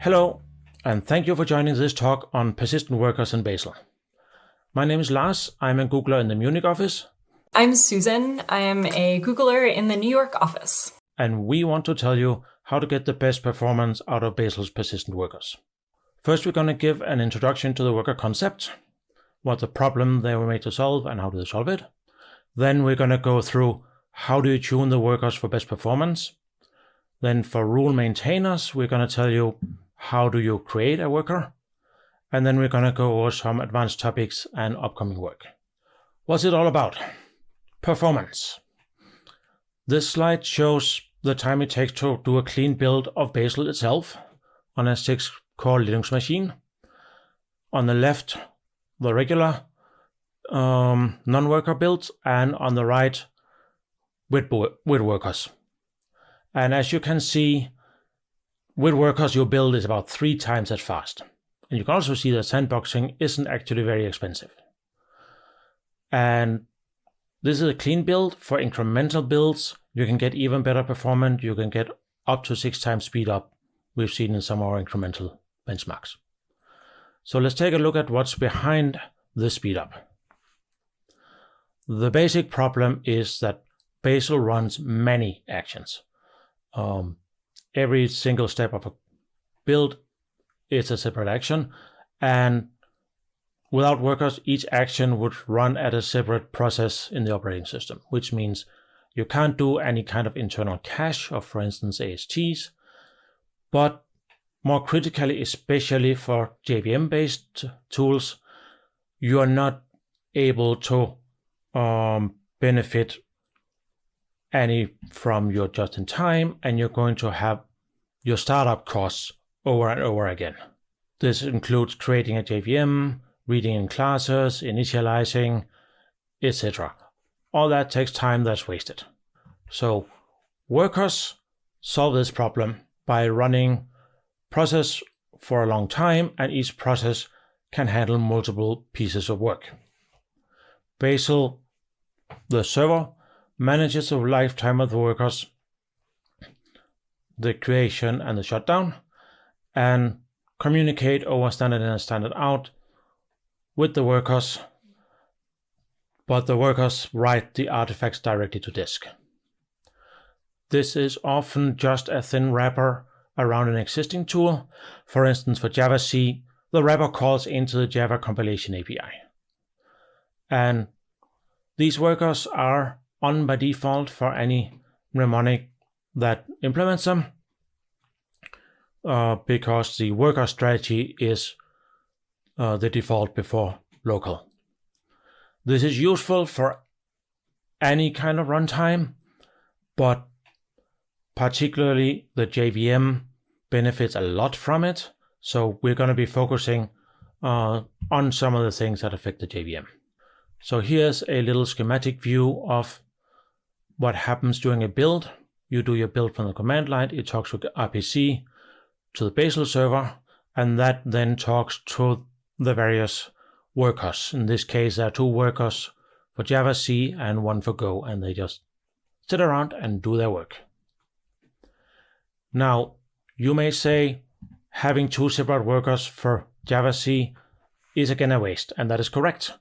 Hello, and thank you for joining this talk on persistent workers in Bazel. My name is Lars. I'm a Googler in the Munich office. I'm Susan. I am a Googler in the New York office. And we want to tell you how to get the best performance out of Bazel's persistent workers. First, we're going to give an introduction to the worker concept, what the problem they were made to solve and how do they solve it. Then we're going to go through how do you tune the workers for best performance. Then for rule maintainers, we're going to tell you how do you create a worker. And then we're going to go over some advanced topics and upcoming work. What's it all about? Performance. This slide shows the time it takes to do a clean build of Bazel itself on a 6-core Linux machine. On the left, the regular non-worker builds, and on the right, with workers. And as you can see, with workers, your build is about 3 times as fast. And you can also see that sandboxing isn't actually very expensive. And this is a clean build. For incremental builds, you can get even better performance. You can get up to 6 times speed up. We've seen in some of our incremental benchmarks. So let's take a look at what's behind this speed up. The basic problem is that Bazel runs many actions. Every single step of a build is a separate action, and without workers, each action would run at a separate process in the operating system, which means you can't do any kind of internal cache of, for instance, ASTs, but more critically, especially for JVM-based tools, you are not able to benefit any from your just-in-time, and you're going to have your startup costs over and over again. This includes creating a JVM, reading in classes, initializing, etc. All that takes time that's wasted. So workers solve this problem by running process for a long time, and each process can handle multiple pieces of work. Bazel, the server, manages the lifetime of the workers, the creation and the shutdown, and communicate over standard in and standard out with the workers, but the workers write the artifacts directly to disk. This is often just a thin wrapper around an existing tool. For instance, for Java-C, the wrapper calls into the Java compilation API. And these workers are on by default for any mnemonic that implements them, because the worker strategy is the default before local. This is useful for any kind of runtime, but particularly the JVM benefits a lot from it. So we're going to be focusing on some of the things that affect the JVM. So here's a little schematic view of what happens during a build. You do your build from the command line, it talks with RPC to the Bazel server, and that then talks to the various workers. In this case, there are 2 workers for Java-C and 1 for Go, and they just sit around and do their work. Now, you may say having 2 separate workers for Java-C is again a waste, and that is correct.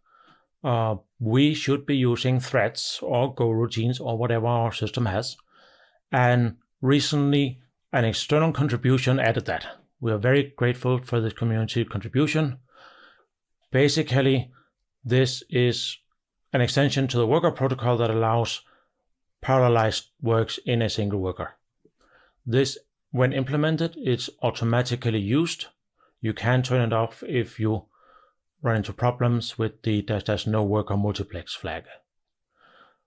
We should be using threads or Go routines or whatever our system has. And recently, an external contribution added that. We are very grateful for this community contribution. Basically, this is an extension to the worker protocol that allows parallelized works in a single worker. This, when implemented, it's automatically used. You can turn it off if you run into problems with the there's no worker multiplex flag.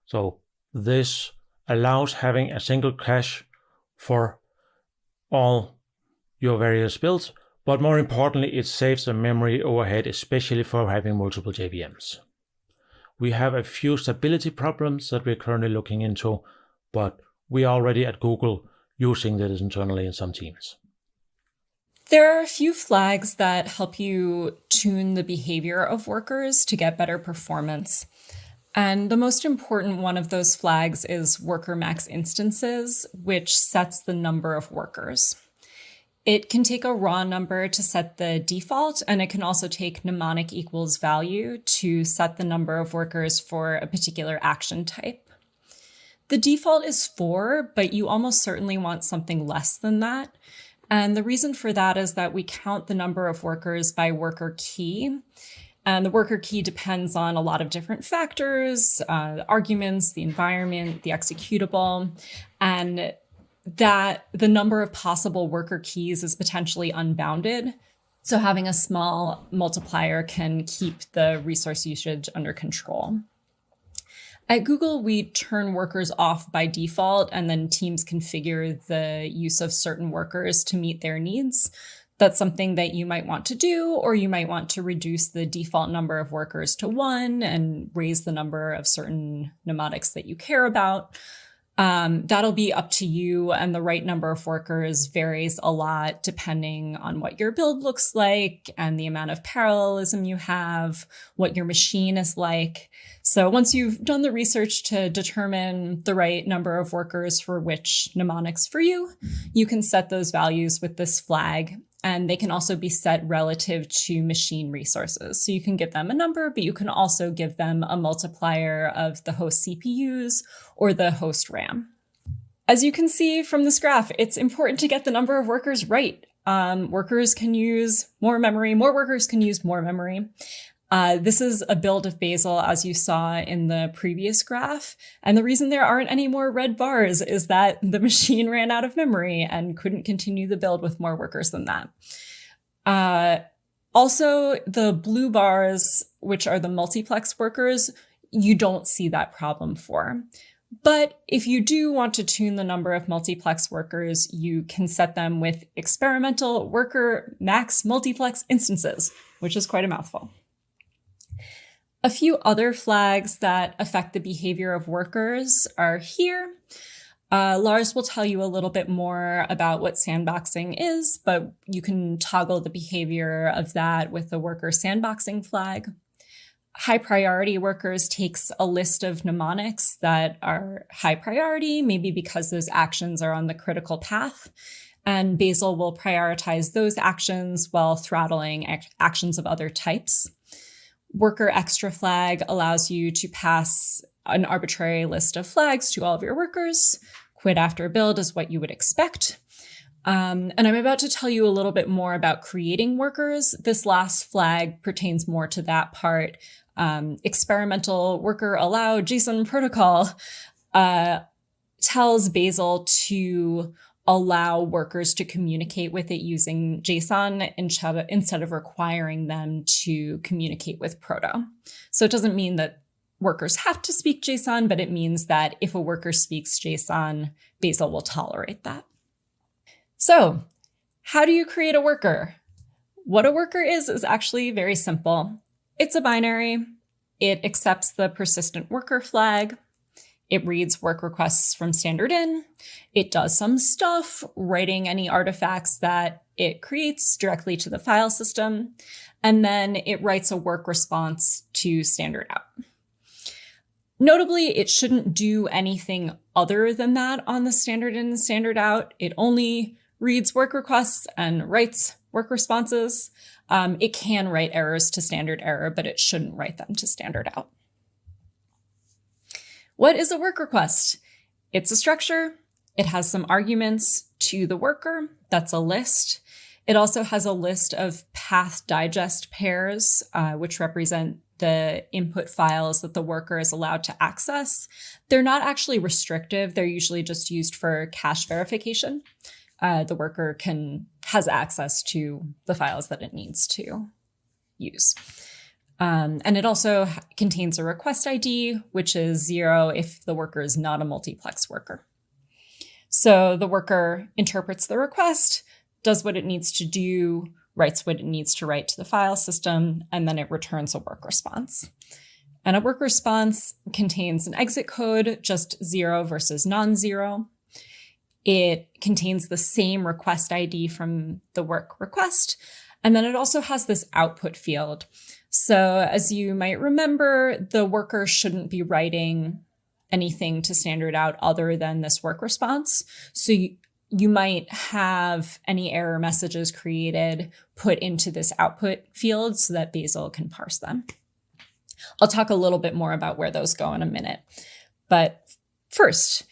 So this allows having a single cache for all your various builds, but more importantly, it saves the memory overhead, especially for having multiple JVMs. We have a few stability problems that we're currently looking into, but we are already at Google using this internally in some teams. There are a few flags that help you tune the behavior of workers to get better performance. And the most important one of those flags is worker max instances, which sets the number of workers. It can take a raw number to set the default, and it can also take mnemonic equals value to set the number of workers for a particular action type. The default is 4, but you almost certainly want something less than that. And the reason for that is that we count the number of workers by worker key. And the worker key depends on a lot of different factors, arguments, the environment, the executable, and that the number of possible worker keys is potentially unbounded. So having a small multiplier can keep the resource usage under control. At Google, we turn workers off by default, and then teams configure the use of certain workers to meet their needs. That's something that you might want to do, or you might want to reduce the default number of workers to 1 and raise the number of certain mnemonics that you care about. That'll be up to you, and the right number of workers varies a lot depending on what your build looks like and the amount of parallelism you have, what your machine is like. So once you've done the research to determine the right number of workers for which mnemonics for you, you can set those values with this flag. And they can also be set relative to machine resources. So you can give them a number, but you can also give them a multiplier of the host CPUs or the host RAM. As you can see from this graph, it's important to get the number of workers right. Workers can use more memory, more workers can use more memory. This is a build of Bazel, as you saw in the previous graph. And the reason there aren't any more red bars is that the machine ran out of memory and couldn't continue the build with more workers than that. Also, the blue bars, which are the multiplex workers, you don't see that problem for. But if you do want to tune the number of multiplex workers, you can set them with experimental worker max multiplex instances, which is quite a mouthful. A few other flags that affect the behavior of workers are here. Lars will tell you a little bit more about what sandboxing is, but you can toggle the behavior of that with the worker sandboxing flag. High priority workers takes a list of mnemonics that are high priority, maybe because those actions are on the critical path. And Bazel will prioritize those actions while throttling actions of other types. Worker extra flag allows you to pass an arbitrary list of flags to all of your workers. Quit after build is what you would expect. And I'm about to tell you a little bit more about creating workers. This last flag pertains more to that part. Experimental worker allow JSON protocol tells Bazel to allow workers to communicate with it using JSON instead of requiring them to communicate with proto. So it doesn't mean that workers have to speak JSON, but it means that if a worker speaks JSON, Bazel will tolerate that. So how do you create a worker? What a worker is actually very simple. It's a binary. It accepts the persistent worker flag. It reads work requests from standard in. It does some stuff, writing any artifacts that it creates directly to the file system. And then it writes a work response to standard out. Notably, it shouldn't do anything other than that on the standard in and standard out. It only reads work requests and writes work responses. It can write errors to standard error, but it shouldn't write them to standard out. What is a work request? It's a structure. It has some arguments to the worker. That's a list. It also has a list of path digest pairs, which represent the input files that the worker is allowed to access. They're not actually restrictive. They're usually just used for cache verification. The worker has access to the files that it needs to use. And it also contains a request ID, which is 0 if the worker is not a multiplex worker. So the worker interprets the request, does what it needs to do, writes what it needs to write to the file system, and then it returns a work response. And a work response contains an exit code, just 0 versus non-zero. It contains the same request ID from the work request. And then it also has this output field. So as you might remember, the worker shouldn't be writing anything to standard out other than this work response. So you might have any error messages created put into this output field so that Bazel can parse them. I'll talk a little bit more about where those go in a minute. But first,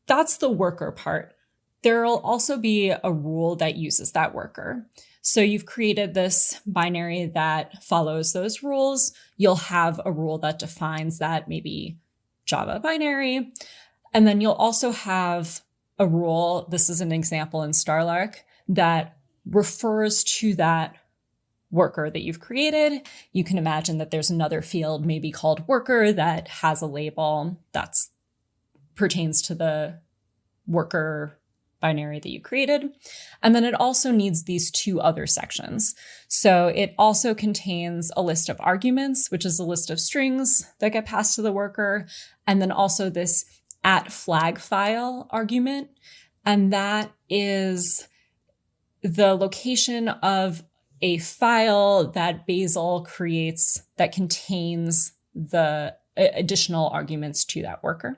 that's the worker part. There will also be a rule that uses that worker. So you've created this binary that follows those rules. You'll have a rule that defines that, maybe Java binary. And then you'll also have a rule, this is an example in Starlark, that refers to that worker that you've created. You can imagine that there's another field maybe called worker that has a label that pertains to the worker binary that you created. And then it also needs these two other sections. So it also contains a list of arguments, which is a list of strings that get passed to the worker, and then also this @flag file argument. And that is the location of a file that Bazel creates that contains the additional arguments to that worker.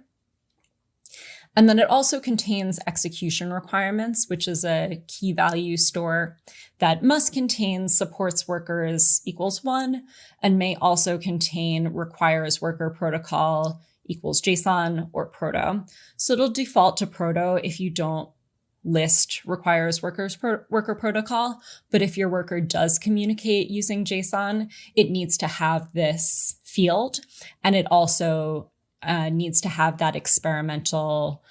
And then it also contains execution requirements, which is a key value store that must contain supports workers =1 and may also contain requires worker protocol =JSON or proto. So it'll default to proto if you don't list requires worker protocol. But if your worker does communicate using JSON, it needs to have this field. And it also needs to have that experimental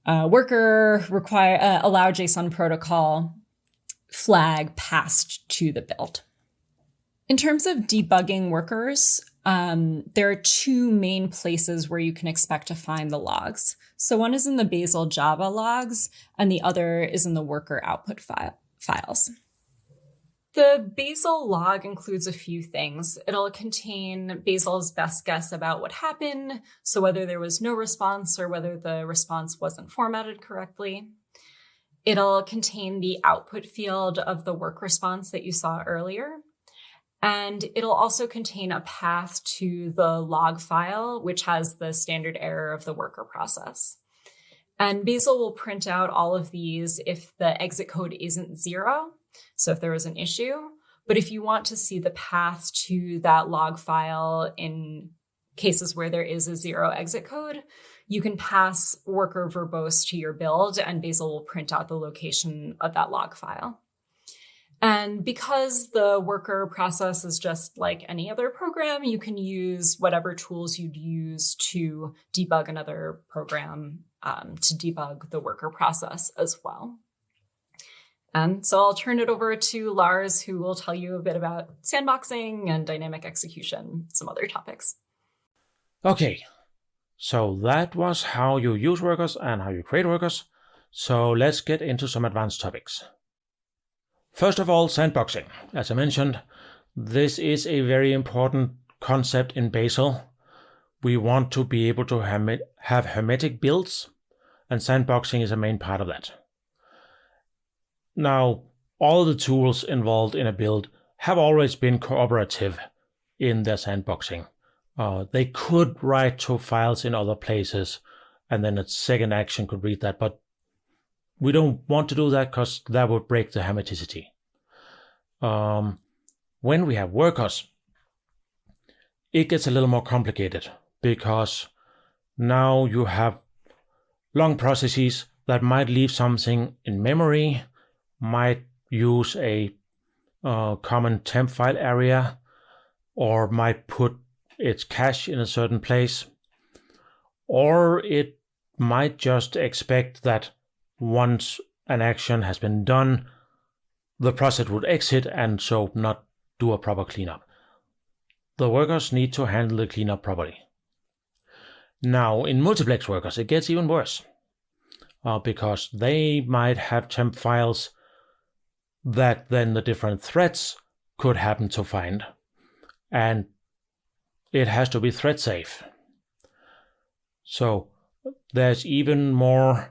worker allow JSON protocol flag passed to the build. In terms of debugging workers, there are two main places where you can expect to find the logs. So one is in the Bazel Java logs, and the other is in the worker output files. The Bazel log includes a few things. It'll contain Bazel's best guess about what happened, so whether there was no response or whether the response wasn't formatted correctly. It'll contain the output field of the work response that you saw earlier. And it'll also contain a path to the log file, which has the standard error of the worker process. And Bazel will print out all of these if the exit code isn't 0. So if there was an issue, but if you want to see the path to that log file in cases where there is a 0 exit code, you can pass worker verbose to your build and Bazel will print out the location of that log file. And because the worker process is just like any other program, you can use whatever tools you'd use to debug another program to debug the worker process as well. And so I'll turn it over to Lars, who will tell you a bit about sandboxing and dynamic execution, some other topics. Okay, so that was how you use workers and how you create workers. So let's get into some advanced topics. First of all, sandboxing. As I mentioned, this is a very important concept in Bazel. We want to be able to have hermetic builds, and sandboxing is a main part of that. Now, all the tools involved in a build have always been cooperative in their sandboxing. They could write to files in other places, and then a second action could read that, but we don't want to do that because that would break the hermeticity. When we have workers, it gets a little more complicated because now you have long processes that might leave something in memory, might use a common temp file area, or might put its cache in a certain place, or it might just expect that once an action has been done, the process would exit and so not do a proper cleanup. The workers need to handle the cleanup properly. Now, in multiplex workers, it gets even worse because they might have temp files that then the different threads could happen to find, and it has to be thread safe. So there's even more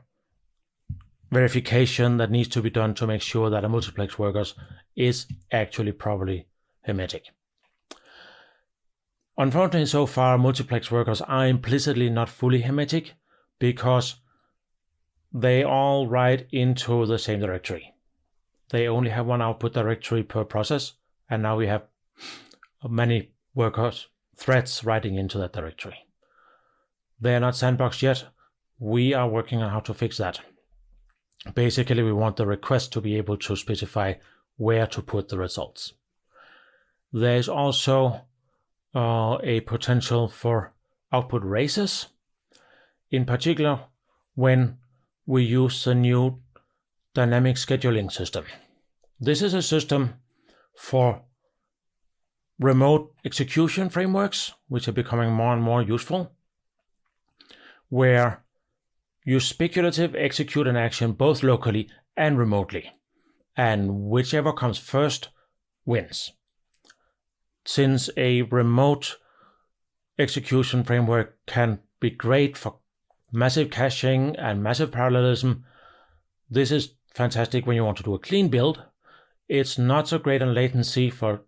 verification that needs to be done to make sure that a multiplex workers is actually properly hermetic. Unfortunately, so far, multiplex workers are implicitly not fully hermetic because they all write into the same directory. They only have one output directory per process, and now we have many workers, threads writing into that directory. They are not sandboxed yet. We are working on how to fix that. Basically, we want the request to be able to specify where to put the results. There is also a potential for output races, in particular when we use the new dynamic scheduling system. This is a system for remote execution frameworks, which are becoming more and more useful, where you speculative execute an action both locally and remotely, and whichever comes first wins. Since a remote execution framework can be great for massive caching and massive parallelism, this is fantastic when you want to do a clean build. It's not so great on latency for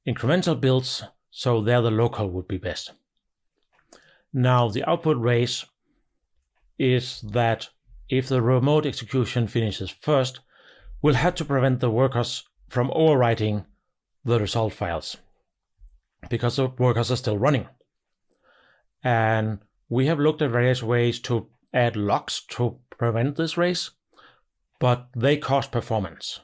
incremental builds, so there the local would be best. Now, the output race is that if the remote execution finishes first, we'll have to prevent the workers from overwriting the result files because the workers are still running. And we have looked at various ways to add locks to prevent this race, but they cost performance.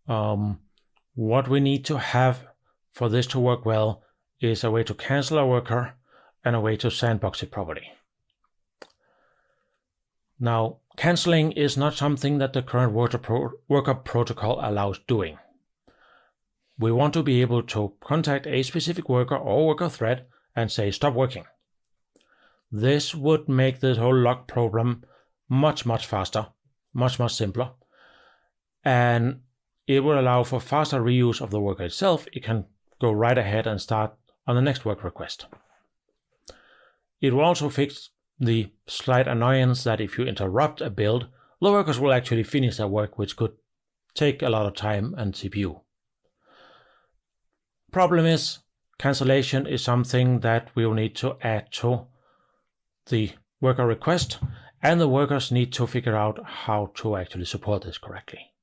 What we need to have for this to work well is a way to cancel a worker and a way to sandbox it properly. Now, canceling is not something that the current worker protocol allows doing. We want to be able to contact a specific worker or worker thread and say, stop working. This would make this whole lock problem much, much faster, much, much simpler. And it will allow for faster reuse of the worker itself. It can go right ahead and start on the next work request. It will also fix the slight annoyance that if you interrupt a build, the workers will actually finish their work, which could take a lot of time and CPU. Problem is, cancellation is something that we will need to add to the worker request, and the workers need to figure out how to actually support this correctly.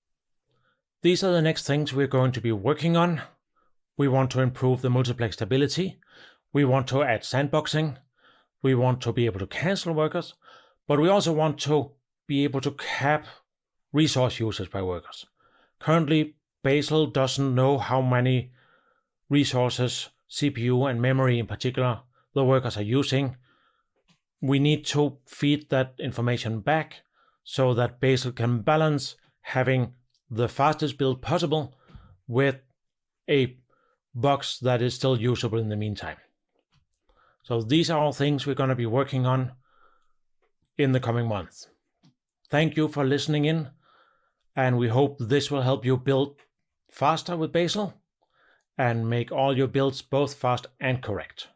These are the next things we're going to be working on. We want to improve the multiplex stability. We want to add sandboxing. We want to be able to cancel workers, but we also want to be able to cap resource usage by workers. Currently, Bazel doesn't know how many resources, CPU and memory in particular, the workers are using. We need to feed that information back so that Bazel can balance having the fastest build possible with a box that is still usable in the meantime. So these are all things we're going to be working on in the coming months. Thank you for listening in, and we hope this will help you build faster with Bazel and make all your builds both fast and correct.